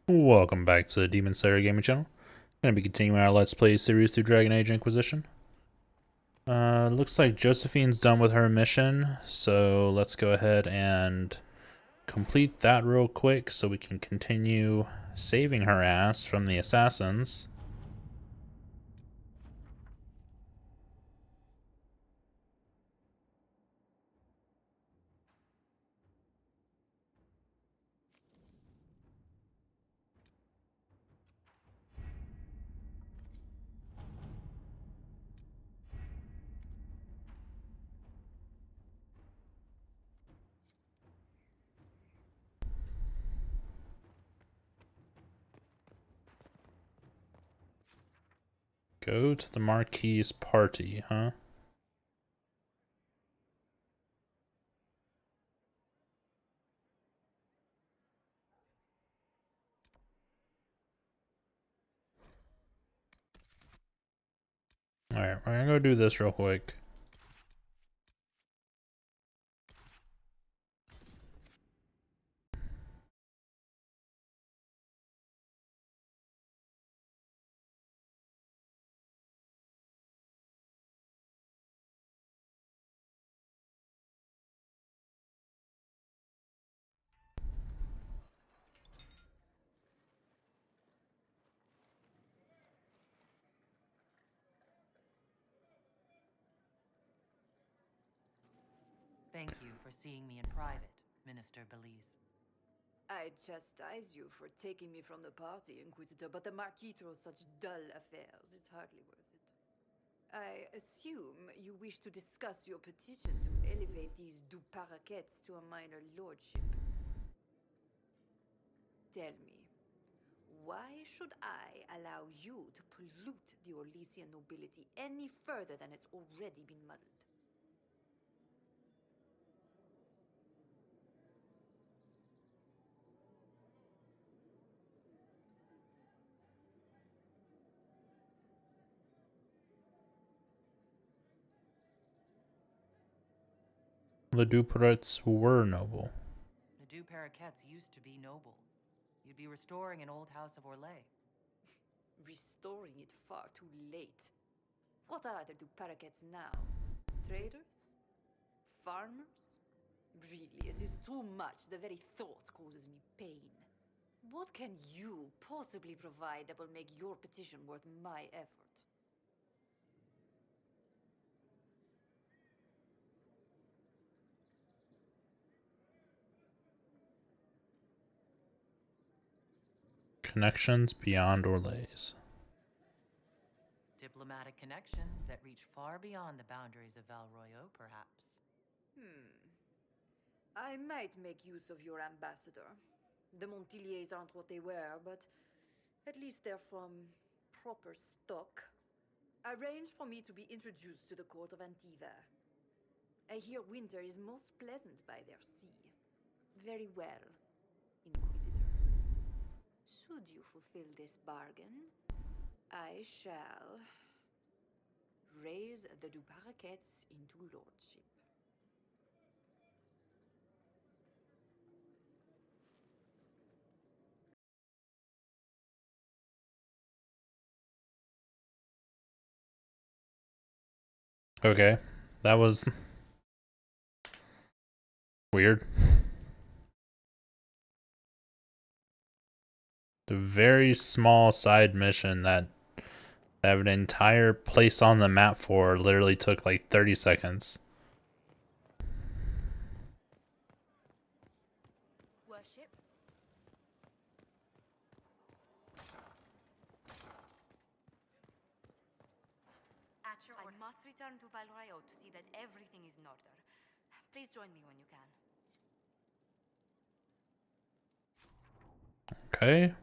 Welcome back to the Demon Slayer Gaming Channel. Going to be continuing our Let's Play series through Dragon Age Inquisition. Looks like Josephine's done with her mission, so let's go ahead and complete that real quick so we can continue saving her ass from the assassins. Go to the Marquis's party, huh? Alright, we're gonna go do this real quick. Thank you for seeing me in private, Minister Belize. I chastise you for taking me from the party, Inquisitor, but the Marquis throws such dull affairs. It's hardly worth it. I assume you wish to discuss your petition to elevate these du paraquets to a minor lordship. Tell me, why should I allow you to pollute the Orlesian nobility any further than it's already been muddled? The Duperets were noble. The Du Paraquets used to be noble. You'd be restoring an old house of Orlais. Restoring it far too late. What are the du paraquets now? Traders? Farmers? Really, it is too much. The very thought causes me pain. What can you possibly provide that will make your petition worth my effort? Connections beyond Orlais. Diplomatic connections that reach far beyond the boundaries of Val Royeaux, perhaps. I might make use of your ambassador. The Montiliers aren't what they were, but at least they're from proper stock. Arrange for me to be introduced to the court of Antiva. I hear winter is most pleasant by their sea. Very well, Inquisitor. Should you fulfill this bargain, I shall raise the du paraquets into lordship. Okay, that was weird. A very small side mission that I have an entire place on the map for literally took like 30 seconds. Worship. At your order. I must return to Val Royeaux to see that everything is in order. Please join me when you can. Okay.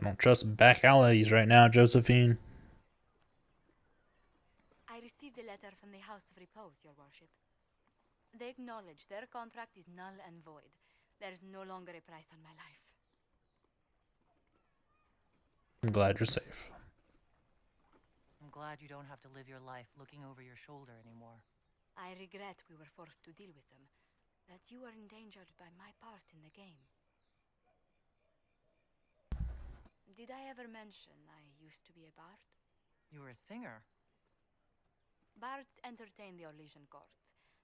I don't trust back alleys right now, Josephine. I received a letter from the House of Repose, Your Worship. They acknowledge their contract is null and void. There is no longer a price on my life. I'm glad you're safe. I'm glad you don't have to live your life looking over your shoulder anymore. I regret we were forced to deal with them, that you were endangered by my part in the game. Did I ever mention I used to be a bard? You were a singer. Bards entertain the Orlesian court.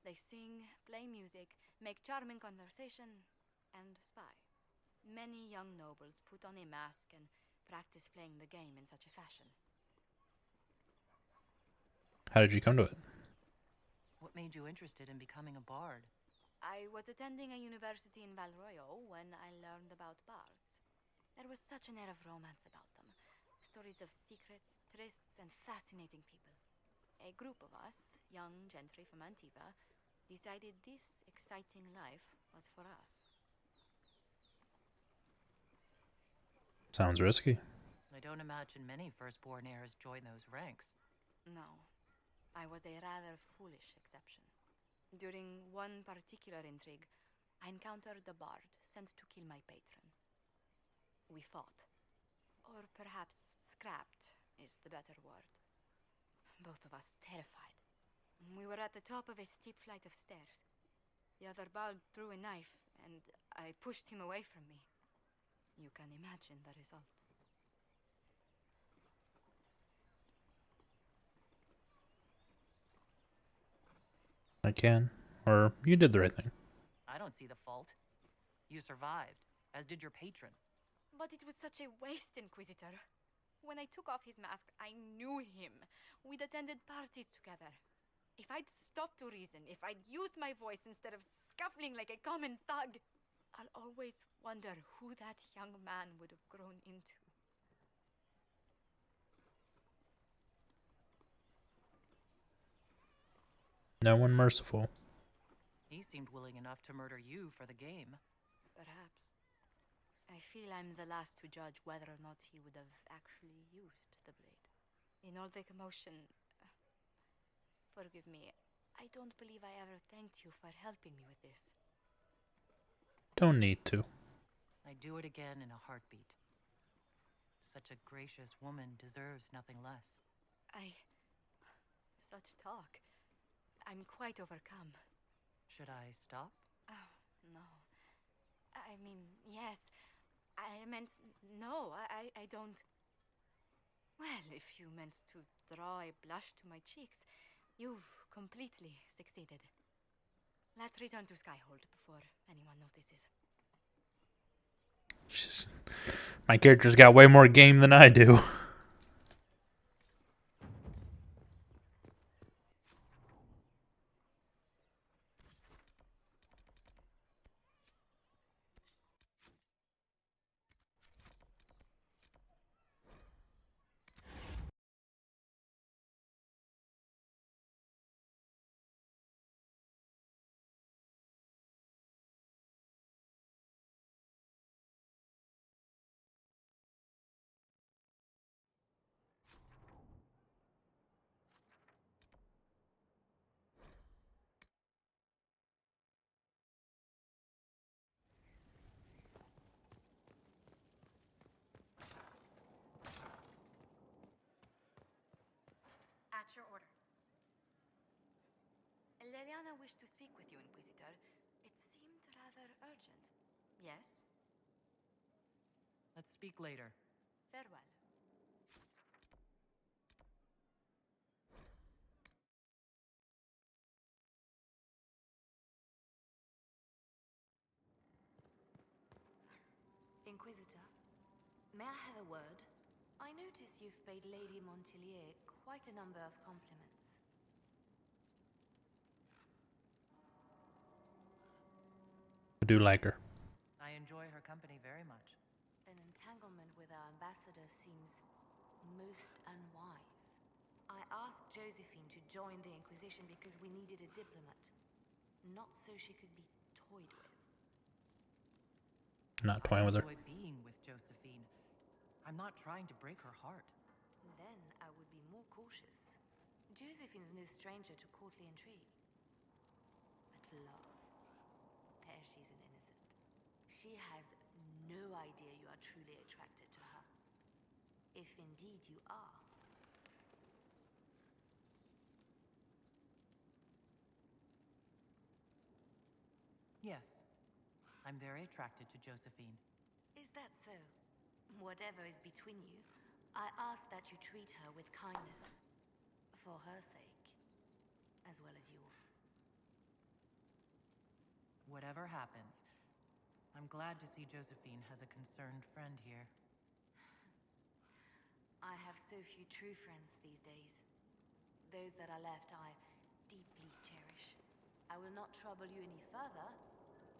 They sing, play music, make charming conversation, and spy. Many young nobles put on a mask and practice playing the game in such a fashion. How did you come to it? What made you interested in becoming a bard? I was attending a university in Valroyo when I learned about bards. There was such an air of romance about them. Stories of secrets, trysts, and fascinating people. A group of us, young gentry from Antiva, decided this exciting life was for us. Sounds risky. I don't imagine many firstborn heirs join those ranks. No, I was a rather foolish exception. During one particular intrigue, I encountered a bard sent to kill my patron. We fought. Or perhaps scrapped is the better word. Both of us terrified. We were at the top of a steep flight of stairs. The other bard drew a knife, and I pushed him away from me. You can imagine the result. I can. Or you did the right thing. I don't see the fault. You survived, as did your patron. But it was such a waste, Inquisitor. When I took off his mask, I knew him. We'd attended parties together. If I'd stopped to reason, if I'd used my voice instead of scuffling like a common thug, I'll always wonder who that young man would have grown into. No one merciful. He seemed willing enough to murder you for the game. Perhaps. I feel I'm the last to judge whether or not he would have actually used the blade. In all the commotion, forgive me, I don't believe I ever thanked you for helping me with this. Don't need to. I'd do it again in a heartbeat. Such a gracious woman deserves nothing less. Such talk. I'm quite overcome. Should I stop? Oh, no. I mean, yes. I meant, no, I don't. Well, if you meant to draw a blush to my cheeks, you've completely succeeded. Let's return to Skyhold before anyone notices. My character's got way more game than I do. At your order. Leliana wished to speak with you, Inquisitor. It seemed rather urgent. Yes? Let's speak later. Farewell. Inquisitor, may I have a word? I notice you've paid Lady Montilier quite a number of compliments. I do like her. I enjoy her company very much. An entanglement with our ambassador seems most unwise. I asked Josephine to join the Inquisition because we needed a diplomat, not so she could be toyed with. Not toying with her. I enjoy being with Josephine. I'm not trying to break her heart. Then I would be more cautious. Josephine's no stranger to courtly intrigue. But love, there she's an innocent. She has no idea you are truly attracted to her. If indeed you are. Yes, I'm very attracted to Josephine. Is that so? Whatever is between you, I ask that you treat her with kindness. For her sake, as well as yours. Whatever happens, I'm glad to see Josephine has a concerned friend here. I have so few true friends these days. Those that are left I deeply cherish. I will not trouble you any further,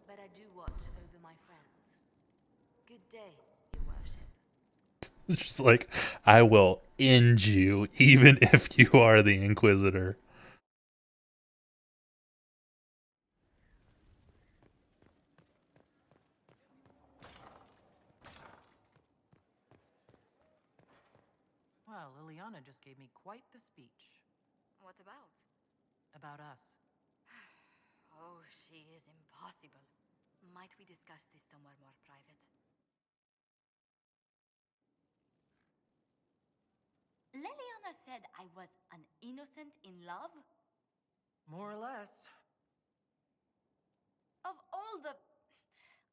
but I do watch over my friends. Good day, your worship. It's just like, I will end you even if you are the Inquisitor. Well, Liliana just gave me quite the speech. What about? About us. Oh, she is impossible. Might we discuss this somewhere more private? Leliana said I was an innocent in love? More or less. Of all the...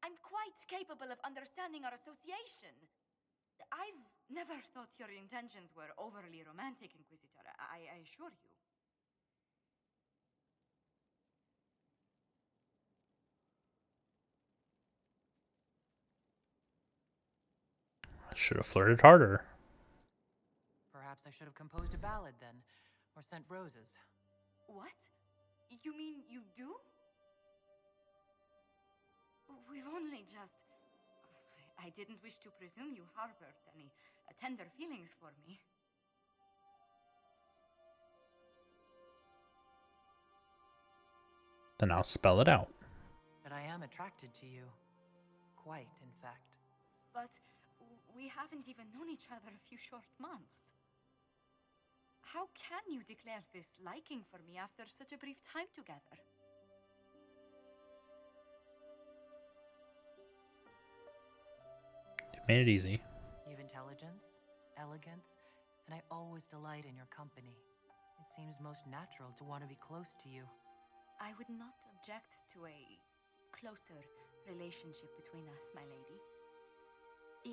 I'm quite capable of understanding our association. I've never thought your intentions were overly romantic, Inquisitor. I assure you. I should have flirted harder. Perhaps I should have composed a ballad then, or sent roses. What? You mean you do? We've only just... I didn't wish to presume you harbored any tender feelings for me. Then I'll spell it out. But I am attracted to you. Quite, in fact. But we haven't even known each other a few short months. How can you declare this liking for me after such a brief time together? You made it easy. You've intelligence, elegance, and I always delight in your company. It seems most natural to want to be close to you. I would not object to a closer relationship between us, my lady.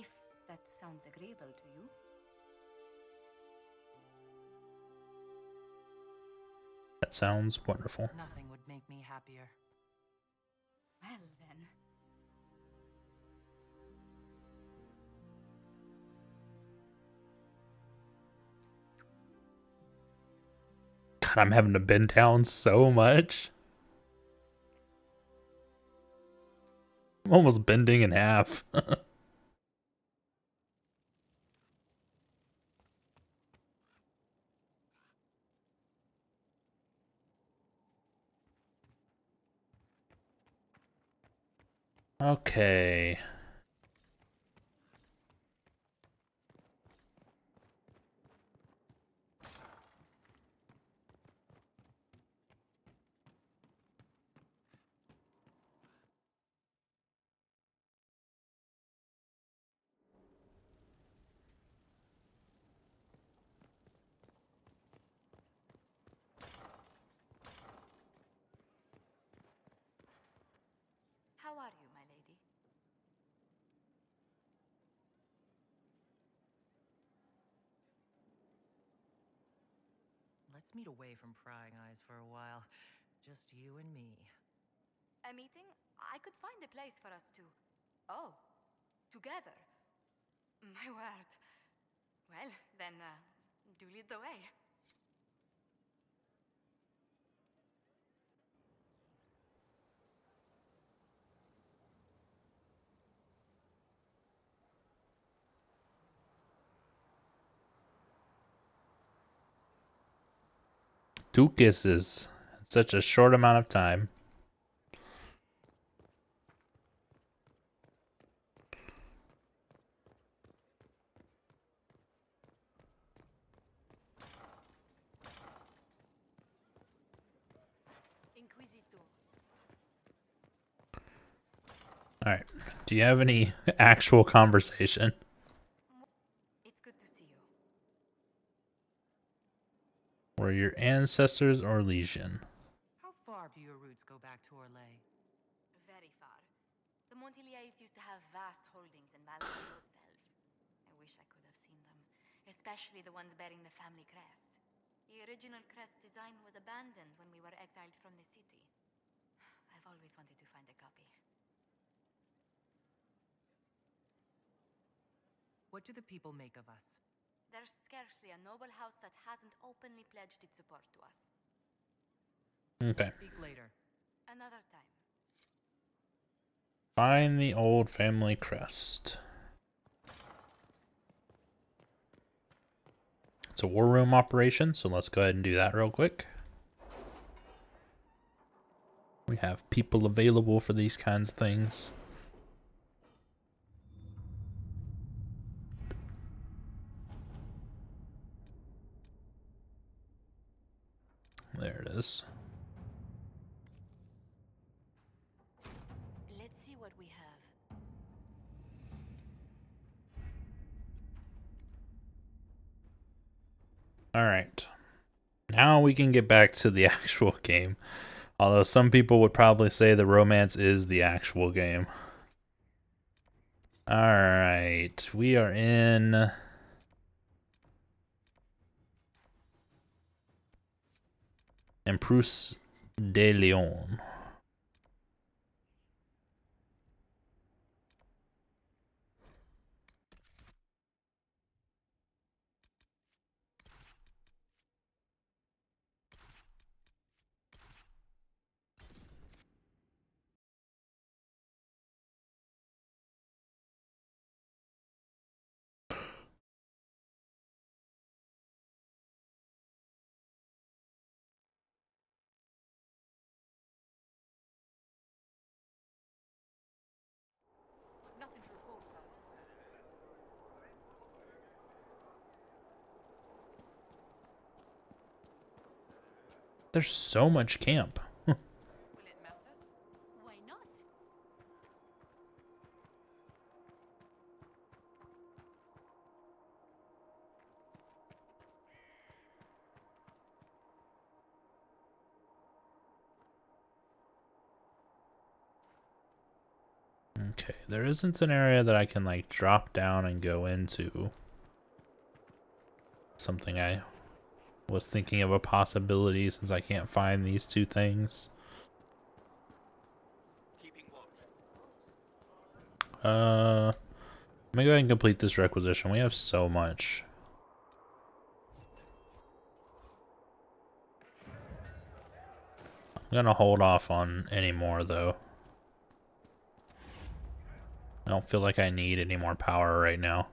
If that sounds agreeable to you. That sounds wonderful. Nothing would make me happier. Well, then. God, I'm having to bend down so much. I'm almost bending in half. Okay. How are you, my lady? Let's meet away from prying eyes for a while. Just you and me. A meeting? I could find a place for us to... Oh, together. My word. Well, then, do lead the way. Two kisses in such a short amount of time. Alright. Do you have any actual conversation? It's good to see you. Were your ancestors or Legion? How far do your roots go back to Orlais? Very far. The Montiliers used to have vast holdings in Valentine itself. I wish I could have seen them, especially the ones bearing the family crest. The original crest design was abandoned when we were exiled from the city. I've always wanted to find a copy. What do the people make of us? There's scarcely a noble house that hasn't openly pledged its support to us. Okay. Speak later. Another time. Find the old family crest. It's a war room operation, so let's go ahead and do that real quick. We have people available for these kinds of things. There it is. Let's see what we have. Alright. Now we can get back to the actual game. Although some people would probably say the romance is the actual game. Alright. We are in... Emprus de Leon. Nothing to report, sir. There's so much camp. Will it matter? Why not? Okay, there isn't an area that I can like drop down and go into. Something I was thinking of a possibility since I can't find these two things. Let me go ahead and complete this requisition. We have so much. I'm gonna hold off on any more though. I don't feel like I need any more power right now.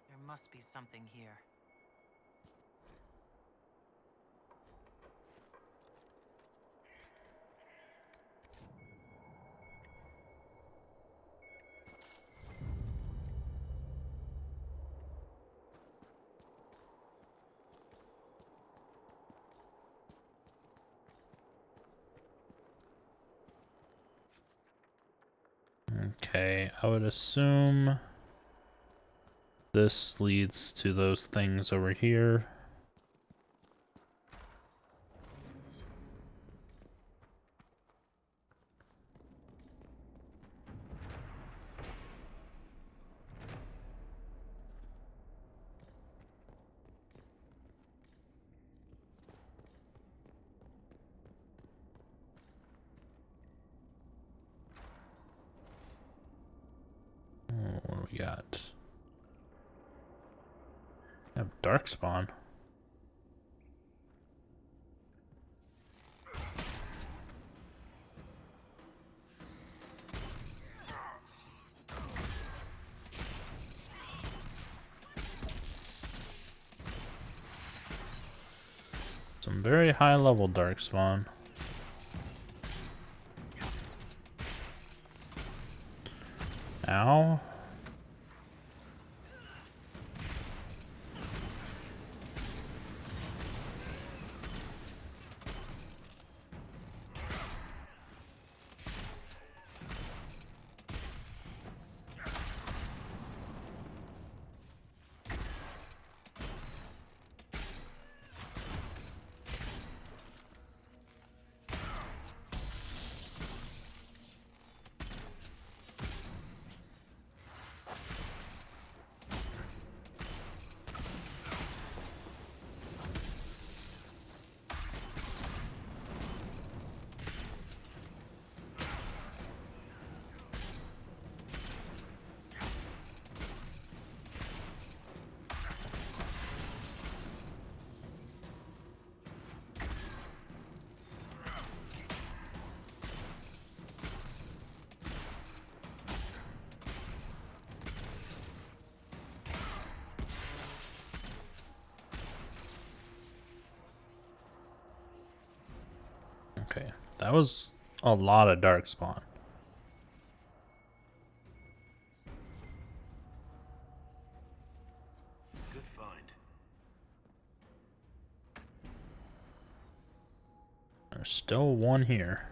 There must be something here. Okay, I would assume this leads to those things over here. What do we got? We have Darkspawn. Some very high level Darkspawn. Ow. Okay, that was a lot of darkspawn. Good find. There's still one here.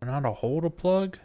Not a hole to plug?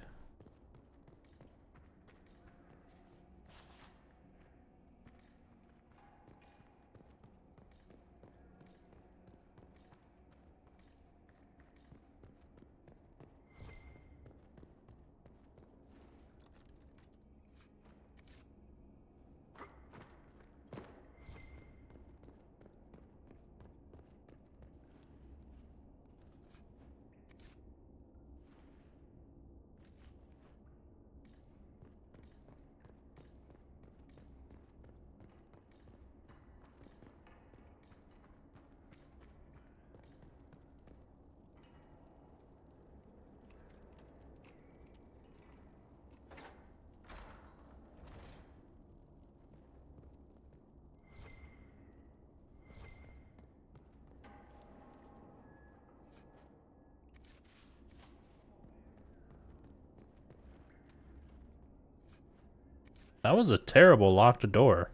That was a terrible locked door.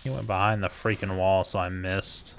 He went behind the freaking wall, so I missed.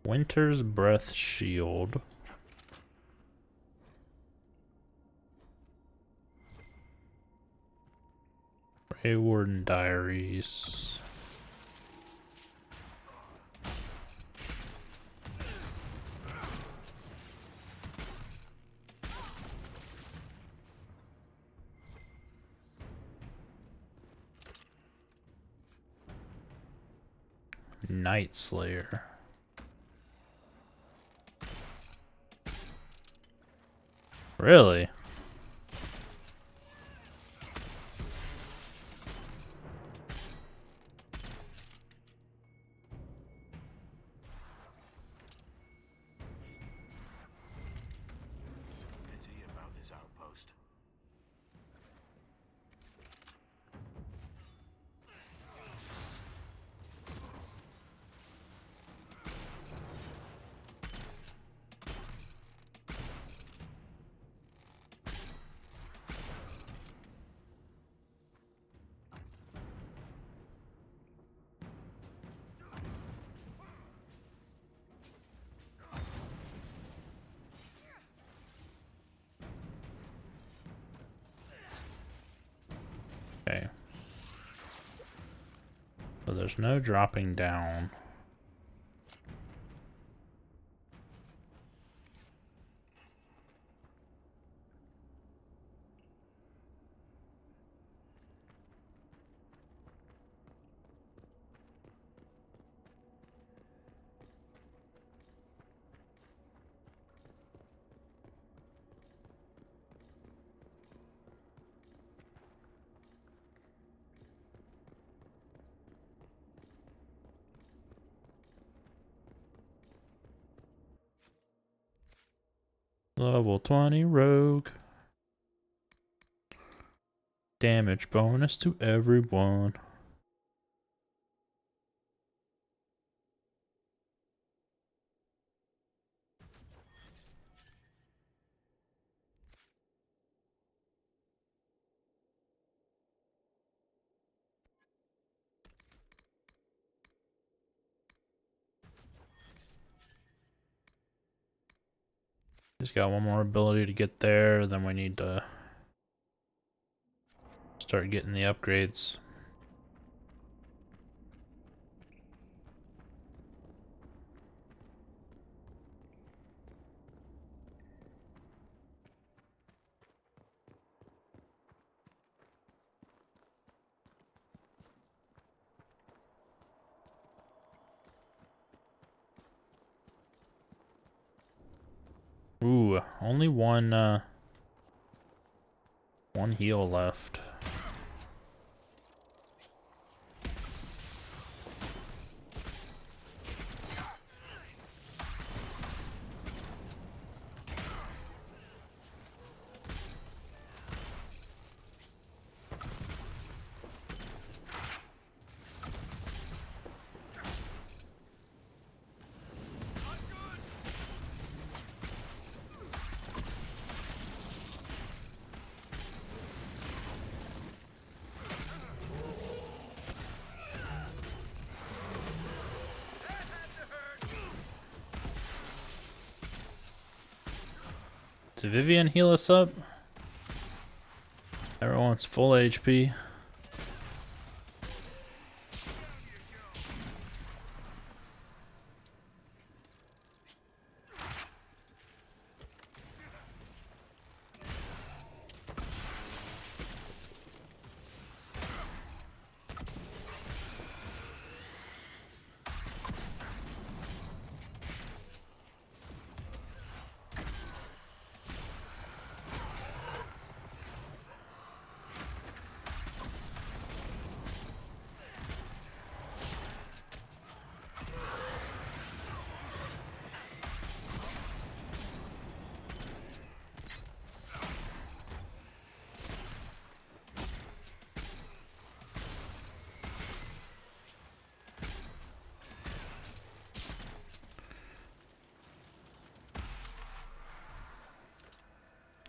Winter's Breath Shield. Grey Warden Diaries. Night Slayer. Really? Pity about this outpost. Okay. So there's no dropping down. Level 20 rogue. Damage bonus to everyone. Just got one more ability to get there, then we need to start getting the upgrades. Ooh, only one heal left. Did Vivian heal us up? Everyone's full HP.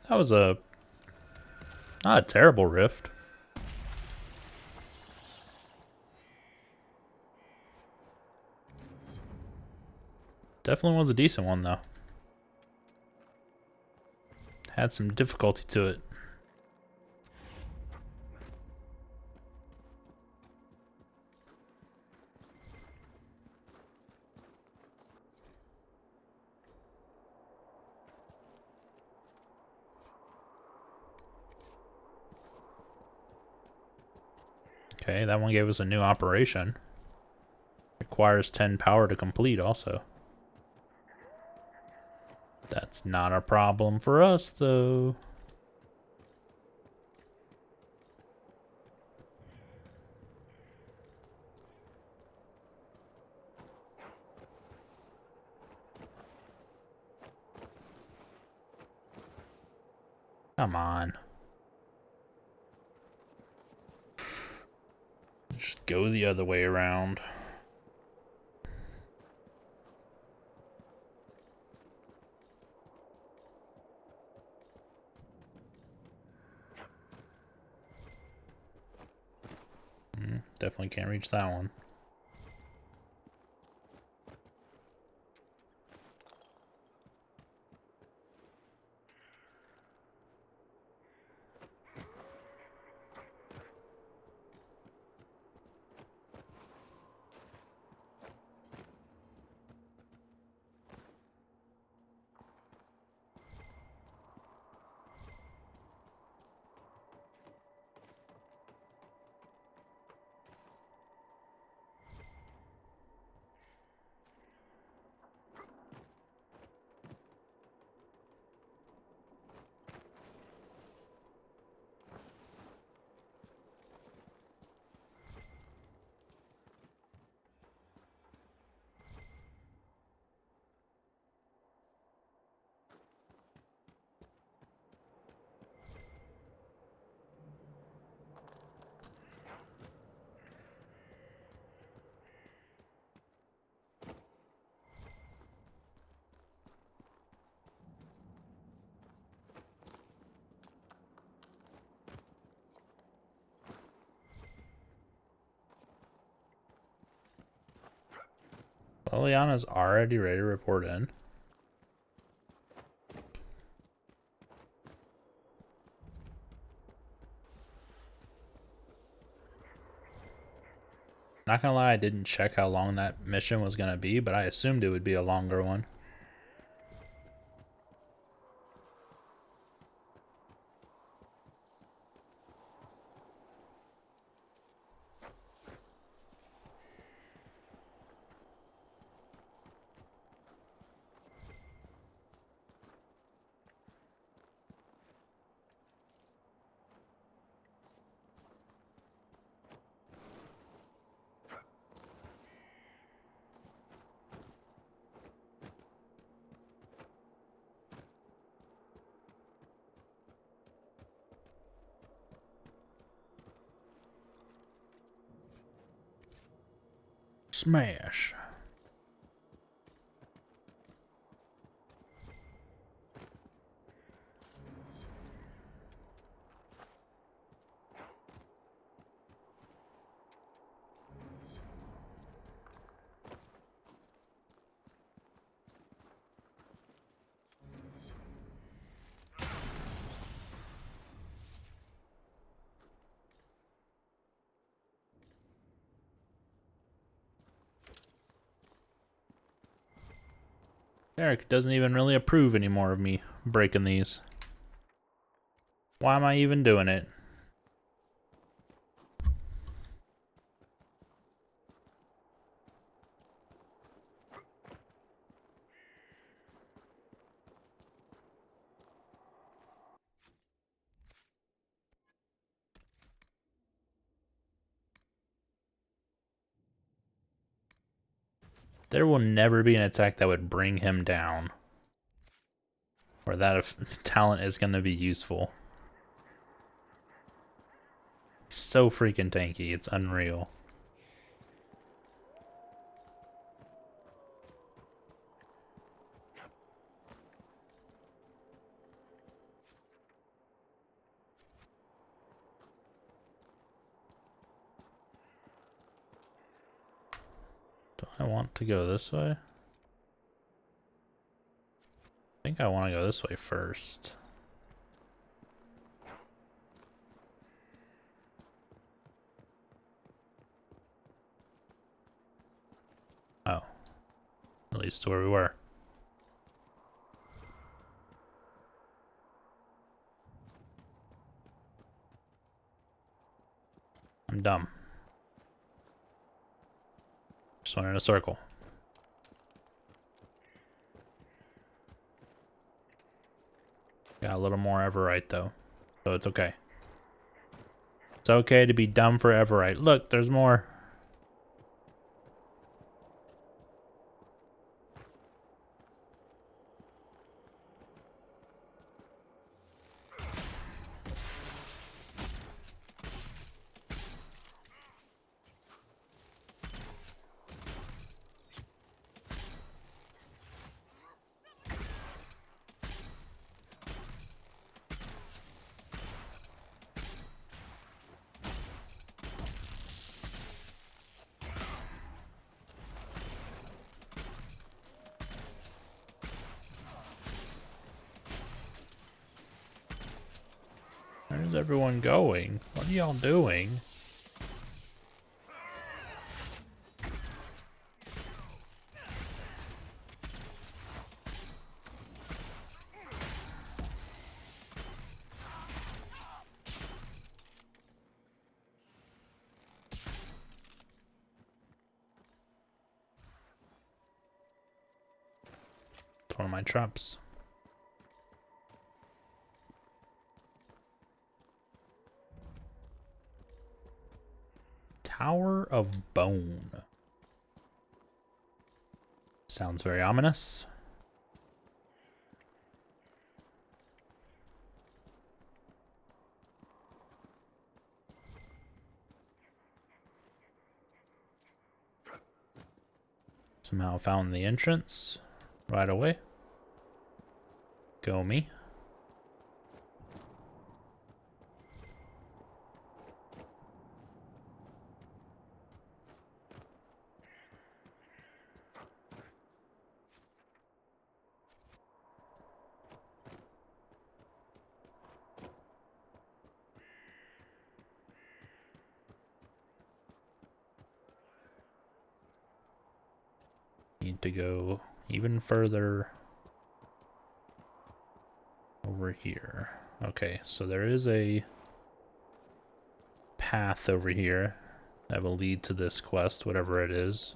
That was not a terrible rift. Definitely was a decent one though. Had some difficulty to it. Okay, that one gave us a new operation. Requires 10 power to complete also. That's not a problem for us though. Come on. Just go the other way around. Definitely can't reach that one. Liliana's already ready to report in. Not gonna lie, I didn't check how long that mission was gonna be, but I assumed it would be a longer one. Smash. Eric doesn't even really approve anymore of me breaking these. Why am I even doing it? There will never be an attack that would bring him down. Or that if talent is going to be useful. So freaking tanky, it's unreal. Do I want to go this way? I think I want to go this way first. Oh. At least to where we were. I'm dumb. Just went in a circle. Got a little more Everite though, so it's okay. It's okay to be dumb for Everite. Look, there's more. Where's everyone going? What are y'all doing? It's one of my traps. Tower of Bone. Sounds very ominous. Somehow found the entrance right away. Go me. Need to go even further over here. Okay, so there is a path over here that will lead to this quest, whatever it is.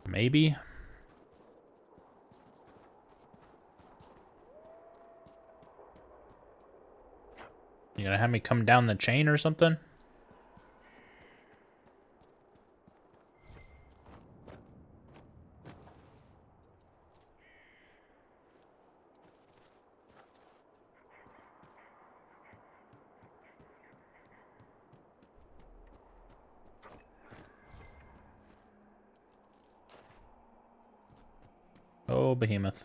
Maybe. You gonna have me come down the chain or something? Oh, behemoth.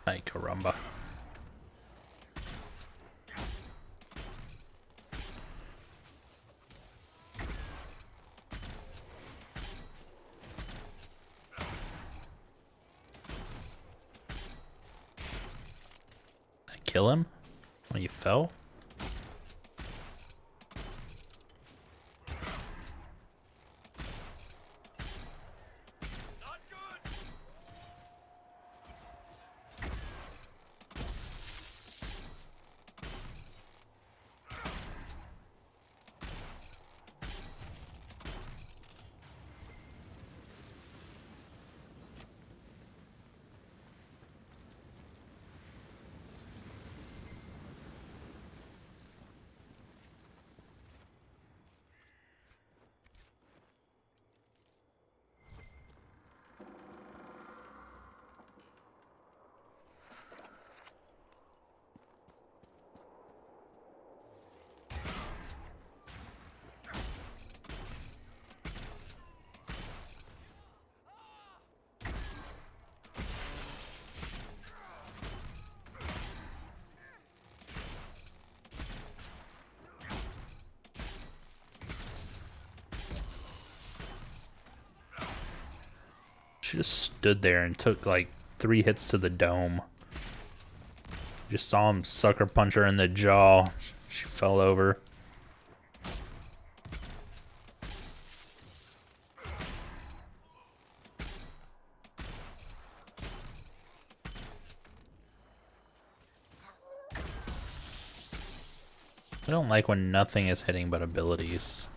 Ay, caramba. Did I kill him when he fell? She just stood there and took like 3 hits to the dome. Just saw him sucker punch her in the jaw. She fell over. I don't like when nothing is hitting but abilities.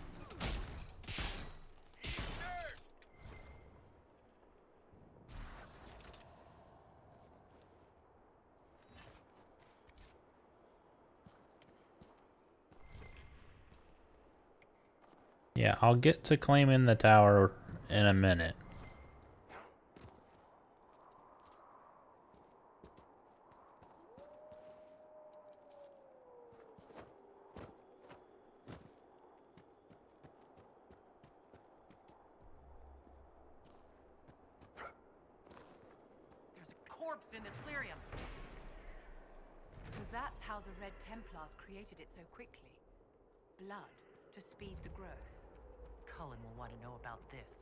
Yeah, I'll get to claiming the tower in a minute. There's a corpse in this lyrium. So that's how the Red Templars created it so quickly. Blood to speed the growth. Cullen will want to know about this.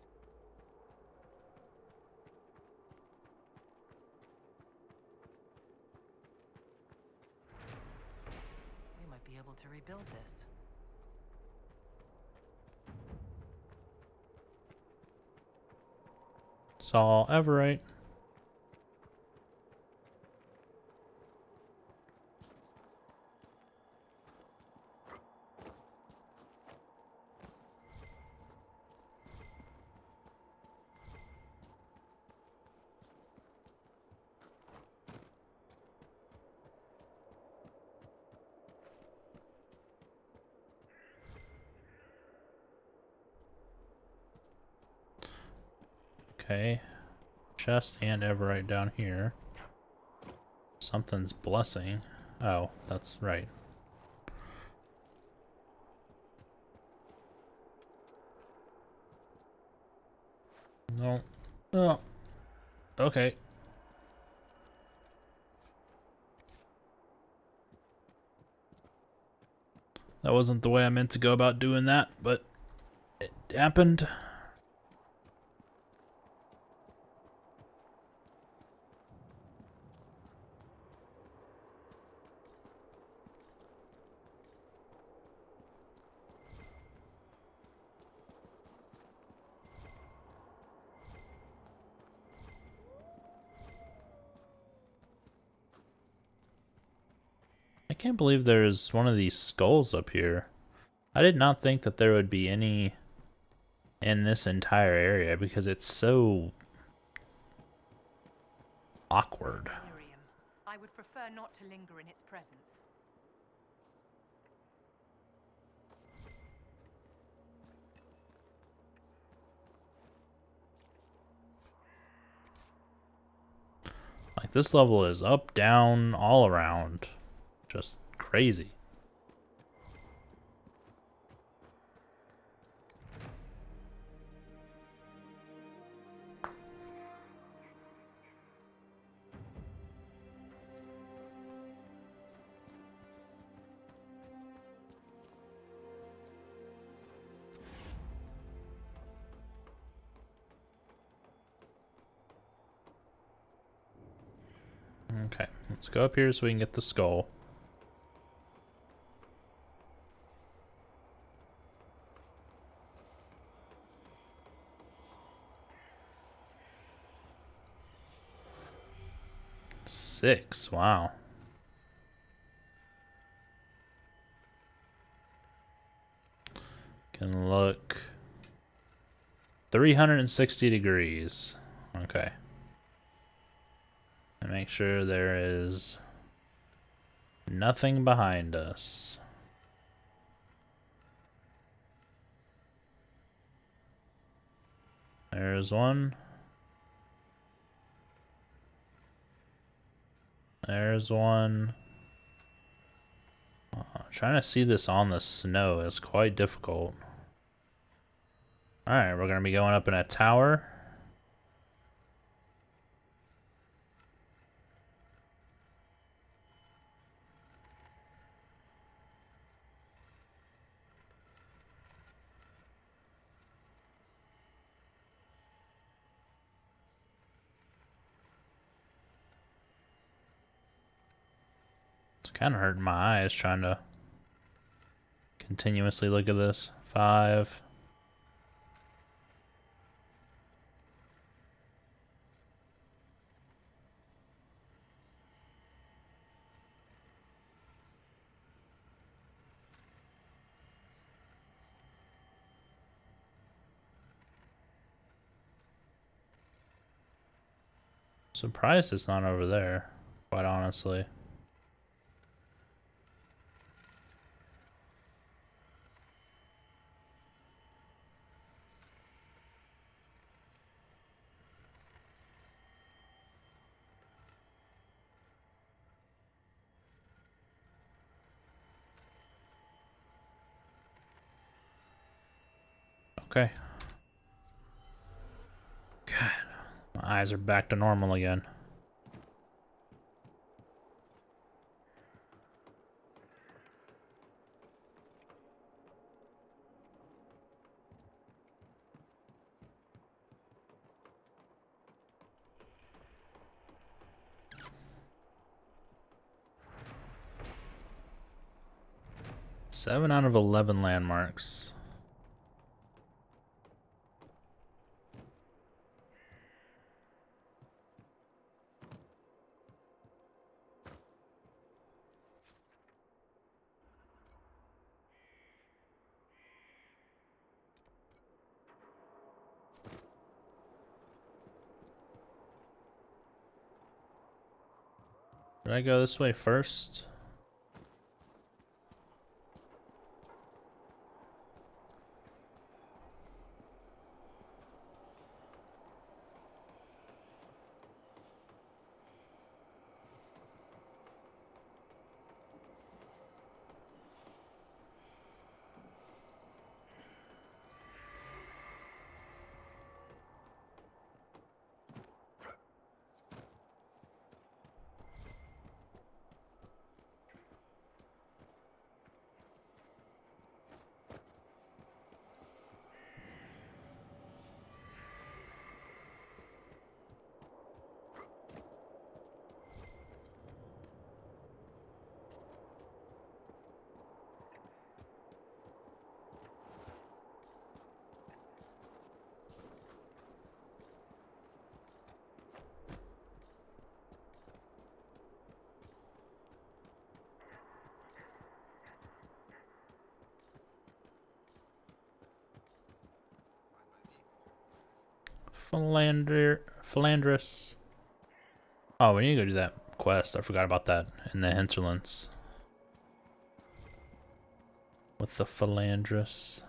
We might be able to rebuild this. Saw Everite. Okay. Chest and Everite down here. Something's blessing. Oh, that's right. No. Oh. Okay. That wasn't the way I meant to go about doing that, but it happened. I can't believe there's one of these skulls up here. I did not think that there would be any in this entire area because it's so awkward. Miriam, I would prefer not to linger in its presence. Like, this level is up, down, all around. Just crazy. Okay, let's go up here so we can get the skull. Six, wow. Can look 360 degrees. Okay. And make sure there is nothing behind us. There's one. There's one. Trying to see this on the snow is quite difficult. Alright, we're going to be going up in a tower. It's kind of hurting my eyes trying to continuously look at this. 5. Surprised it's not over there, quite honestly. Okay. God, my eyes are back to normal again. Seven out of 11 landmarks. Did I go this way first? Philandrous. Oh, we need to go do that quest. I forgot about that in the hinterlands. With the Philandrous.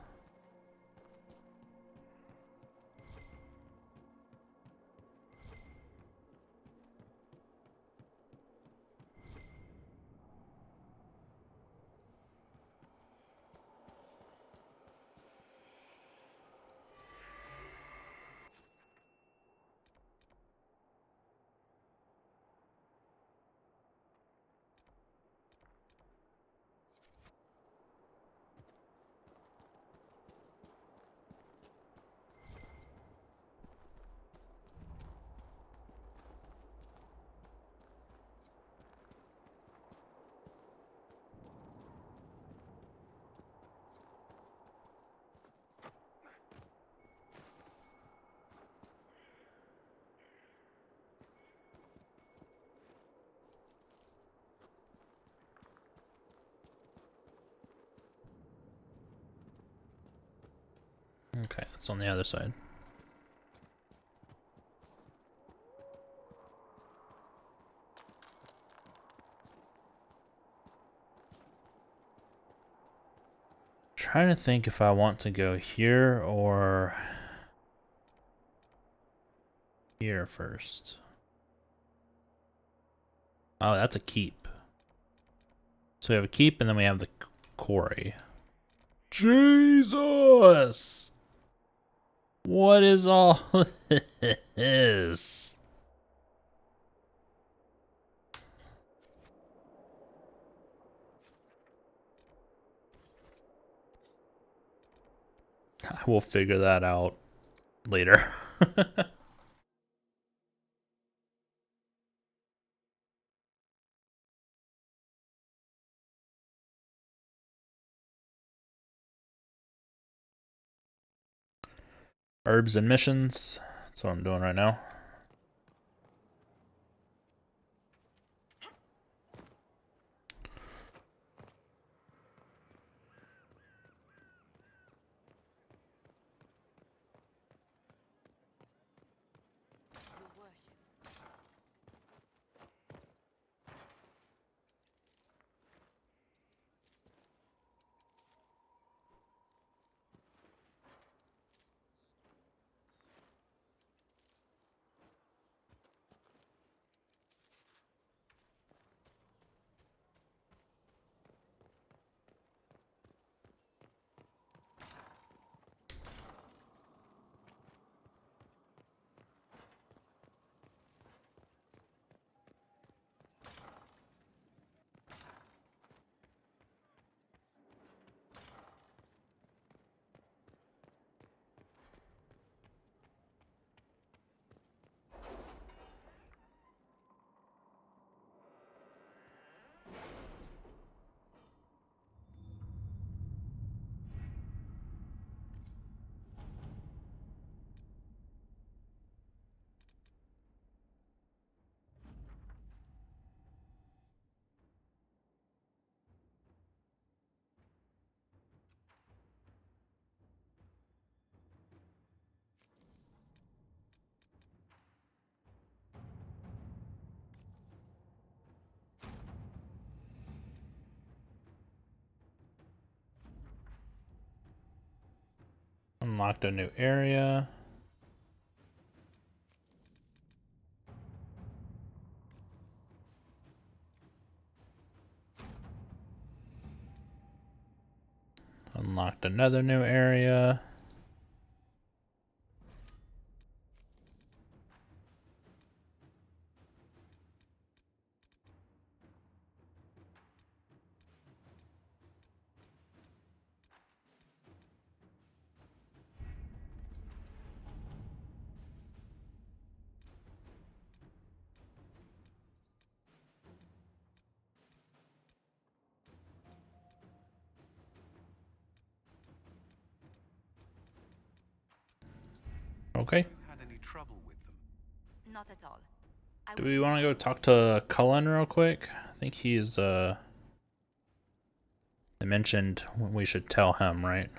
Okay, it's on the other side. Trying to think if I want to go here or here first. Oh, that's a keep. So we have a keep and then we have the quarry. Jesus! What is all this? I will figure that out later. Herbs and missions. That's what I'm doing right now. Your worship. Unlocked a new area. Unlocked another new area. Okay. Had any trouble with them? Not at all. I Do will we leave want to you go talk to Cullen real quick? I think he's I mentioned we should tell him, right?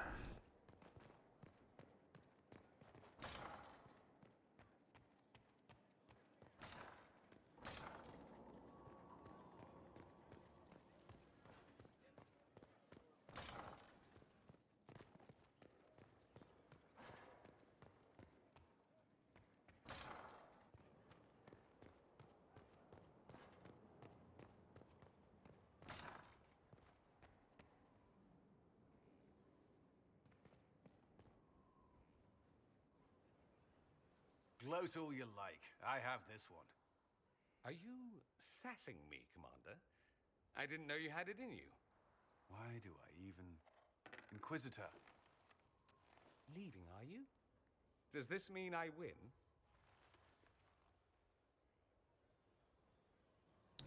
Gloat all you like. I have this one. Are you sassing me, Commander? I didn't know you had it in you. Why do I even... Inquisitor. Leaving, are you? Does this mean I win?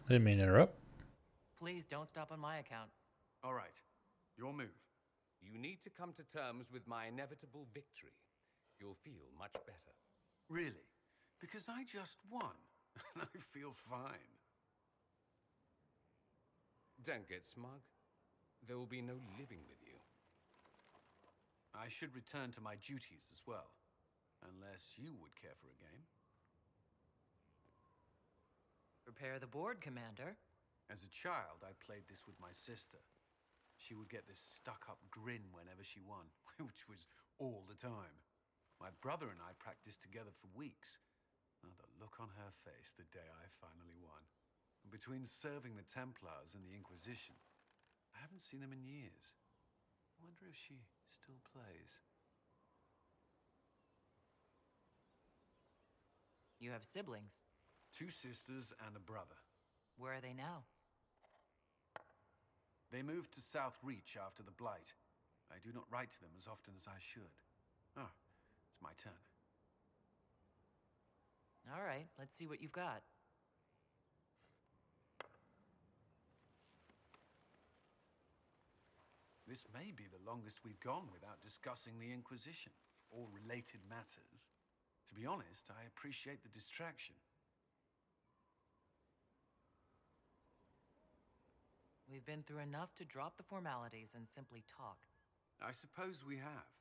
Didn't mean to interrupt. Please don't stop on my account. All right. Your move. You need to come to terms with my inevitable victory. You'll feel much better. Really? Because I just won. And I feel fine. Don't get smug. There will be no living with you. I should return to my duties as well. Unless you would care for a game. Prepare the board, Commander. As a child, I played this with my sister. She would get this stuck-up grin whenever she won, which was all the time. My brother and I practiced together for weeks. Oh, the look on her face the day I finally won. And between serving the Templars and the Inquisition, I haven't seen them in years. I wonder if she still plays. You have siblings. 2 sisters and a brother. Where are they now? They moved to South Reach after the Blight. I do not write to them as often as I should. Oh, it's my turn. All right, let's see what you've got. This may be the longest we've gone without discussing the Inquisition. all related matters. To be honest, I appreciate the distraction. We've been through enough to drop the formalities and simply talk. I suppose we have.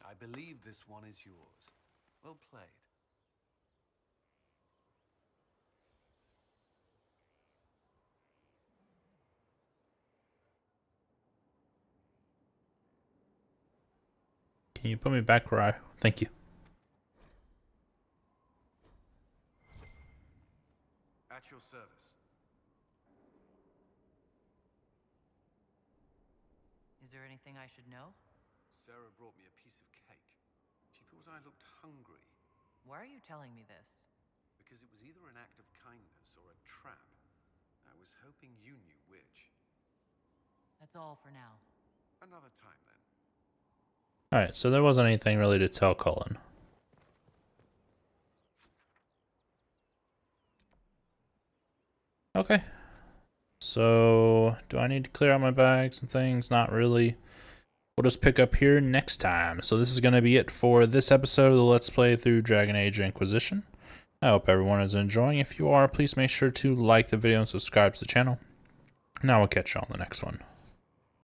I believe this one is yours. Well played. Can you put me back where I... Thank you. At your service. Is there anything I should know? Sarah brought me a piece of cake. She thought I looked hungry. Why are you telling me this? Because it was either an act of kindness or a trap. I was hoping you knew which. That's all for now. Another time, then. Alright, so there wasn't anything really to tell Cullen. Okay. So, do I need to clear out my bags and things? Not really. We'll just pick up here next time. So this is going to be it for this episode of the Let's Play through Dragon Age Inquisition. I hope everyone is enjoying. If you are, please make sure to like the video and subscribe to the channel. Now we'll catch you on the next one.